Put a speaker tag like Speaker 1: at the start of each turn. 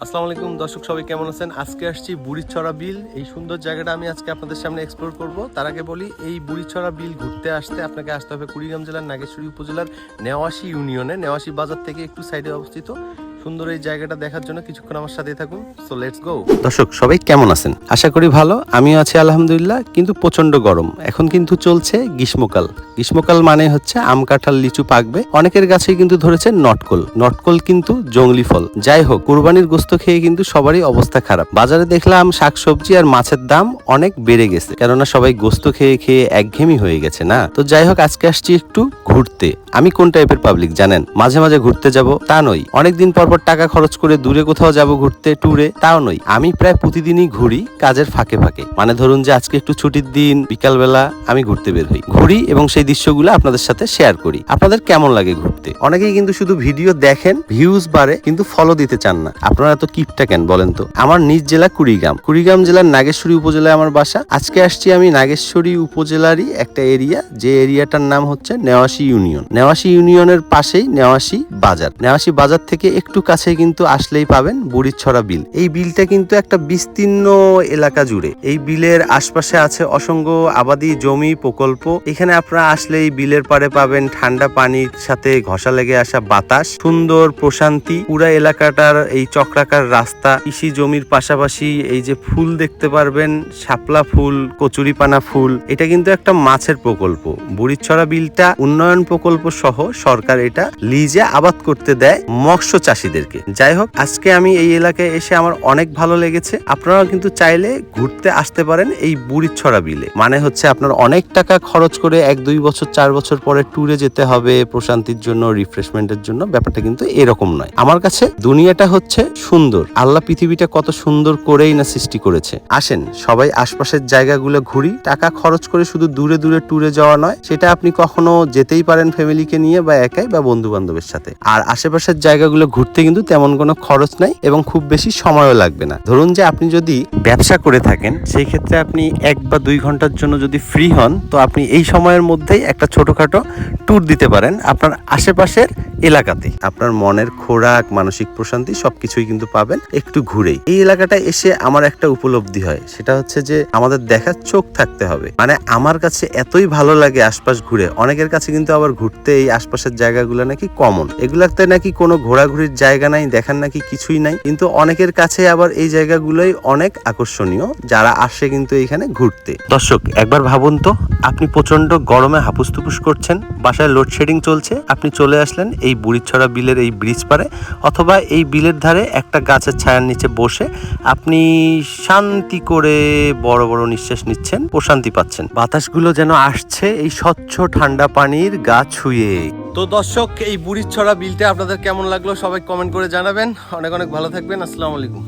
Speaker 1: আসসালামু আলাইকুম দর্শক, সবাই কেমন আছেন? আজকে আসছি বুড়িছড়া বিল। এই সুন্দর জায়গাটা আমি আজকে আপনাদের সামনে এক্সপ্লোর করব। তার আগে বলি, এই বুড়িছড়া বিল ঘুরতে আসতে আপনাকে আসতে হবে কুড়িগ্রাম জেলার নাগেশ্বরী উপজেলার নেওয়াশী ইউনিয়নে। নেওয়াশী বাজার থেকে একটু সাইডে অবস্থিত। সুন্দর এই জায়গাটা দেখার জন্য কিছুক্ষণ আমার সাথে থাকুন। So let's go. দর্শক সবাই কেমন আছেন? আশা করি ভালো। আমিও আছি আলহামদুলিল্লাহ। কিন্তু প্রচন্ড গরম এখন, কিন্তু চলছে গ্রীষ্মকাল। গ্রীষ্মকাল মানে হচ্ছে আম কাঁঠাল লিচু পাকবে। অনেকের গাছেই কিন্তু ধরেছে নটকল। নটকল কিন্তু জঙ্গলি ফল। যাই হোক, কুরবানির গোস্ত খেয়ে কিন্তু সবারই অবস্থা খারাপ। বাজারে দেখলাম শাকসবজি আর মাছের দাম অনেক বেড়ে গেছে, কেননা সবাই গোস্ত খেয়ে খেয়ে একঘেয়েমি হয়ে গেছে না। তো যাই হোক, আজকে আসছি একটু ঘুরতে। আমি কোন টাইপের পাবলিক জানেন? মাঝে মাঝে ঘুরতে যাব তা নই, অনেকদিন পর টাকা খরচ করে দূরে কোথাও যাব ঘুরতে ট্যুরে তাও নই। আমি প্রায় প্রতিদিনই ঘুরি কাজের ফাঁকে ফাঁকে। মানে ধরুন যে আজকে একটু ছুটির দিন, বিকালবেলা আমি ঘুরতে বের হই, ঘুরি এবং সেই দৃশ্যগুলো আপনাদের সাথে শেয়ার করি। আপনাদের কেমন লাগে ঘুরতে? অনেকেই কিন্তু শুধু ভিডিও দেখেন, ভিউজ বাড়ে, কিন্তু ফলো দিতে চান না। আপনারা এত কিপটা কেন বলেন তো? আমার নিজ জেলা কুড়িগ্রাম জেলার নাগেশ্বরী উপজেলায় আমার বাসা। আজকে আসছি আমি নাগেশ্বরী উপজেলারই একটা এরিয়া, যে এরিয়াটার নাম হচ্ছে নেওয়াশী ইউনিয়ন। নেওয়াশী ইউনিয়নের পাশেই নেওয়াশী বাজার। নেওয়াশী বাজার থেকে একটু কাছে কিন্তু আসলেই পাবেন বুড়িছড়া বিল। এই বিলটা কিন্তু একটা বিস্তীর্ণ এলাকা জুড়ে। এই বিলের আশপাশে আছে অসংখ্য আবাদি জমি প্রকল্প। এখানে আপনারা আসলে এই বিলের পাড়ে পাবেন ঠান্ডা পানির সাথে ঘষা লেগে আসা বাতাস, সুন্দর প্রশান্তি। পুরা এলাকাটার এই চক্রাকার রাস্তা, কৃষি জমির পাশাপাশি এই যে ফুল দেখতে পারবেন, শাপলা ফুল, কচুরিপানা ফুল। এটা কিন্তু একটা মাছের প্রকল্প। বুড়িছড়া বিলটা উন্নয়ন প্রকল্প সহ সরকার এটা লিজে আবাদ করতে দেয় মৎস্য চাষীদেরকে। যাই হোক, আজকে আমি এই এলাকায় এসে আমার অনেক ভালো লেগেছে। আপনারাও কিন্তু চাইলে ঘুরতে আসতে পারেন এই বুড়িছড়া বিলে। মানে হচ্ছে আপনার অনেক টাকা খরচ করে 1-2 বছর 4 বছর পরে ট্যুরে যেতে হবে প্রশান্তির জন্য, রিফ্রেশমেন্টের জন্য। ব্যাপারটা কিন্তু এরকম নয়। আমার কাছে দুনিয়াটা হচ্ছে সুন্দর। আল্লাহ পৃথিবীটা কত সুন্দর করেই না সৃষ্টি করেছে। আসেন সবাই আশপাশের জায়গাগুলো ঘুরি। টাকা খরচ করে শুধু দূরে দূরে ট্যুরে যাওয়া নয়, সেটা আপনি কখনো যেতেই পারেন ফ্যামিলিকে নিয়ে বা একাই বা বন্ধু বান্ধবের সাথে। আর আশেপাশের জায়গাগুলো ঘুরতে কিন্তু তেমন কোনো খরচ নাই এবং খুব বেশি সময়ও লাগবে না। ধরুন যে আপনি যদি ব্যবসা করে থাকেন, সেই ক্ষেত্রে আপনি 1 বা 2 ঘন্টার জন্য যদি ফ্রি হন, তো আপনি এই সময়ের মধ্যেই একটা ছোটখাটো ট্যুর দিতে পারেন আপনার আশেপাশের এলাকাতে। আপনার মনের খোরাক, মানসিক প্রশান্তি সবকিছুই কিন্তু পাবেন একটু ঘুরেই। এই এলাকাটা এসে আমার একটা উপলব্ধি হয়, সেটা হচ্ছে যে আমাদের দেখার চোখ থাকতে হবে। মানে আমার কাছে এতই ভালো লাগে আশপাশ ঘুরে। অনেকের কাছে কিন্তু আবার ঘুরতে এই আশপাশের জায়গাগুলো নাকি কমন, এগুলাতে নাকি কোনো ঘোরাঘুরির জায়গা নাই, দেখার নাকি কিছুই নাই। কিন্তু অনেকের কাছে আবার এই জায়গাগুলোই অনেক আকর্ষণীয়, যারা আসে কিন্তু এখানে ঘুরতে। দর্শক একবার ভাবুন তো, আপনি প্রচন্ড গরমে হাপুস তুপুস করছেন, বাসায় লোডশেডিং চলছে, আপনি চলে আসলেন এই বুড়িছড়া বিলের এই ব্রিজ পারে, অথবা এই বিলের ধারে একটা গাছের ছায়ার নিচে বসে আপনি শান্তি করে বড় বড় নিঃশ্বাস নিচ্ছেন, প্রশান্তি পাচ্ছেন। বাতাসগুলো যেন আসছে এই স্বচ্ছ ঠান্ডা পানির গা ছুঁয়ে। তো দর্শক, এই বুড়িছড়া বিলটা আপনাদের কেমন লাগলো সবাই কমেন্ট করে জানাবেন। অনেক অনেক ভালো থাকবেন। আসসালামু আলাইকুম।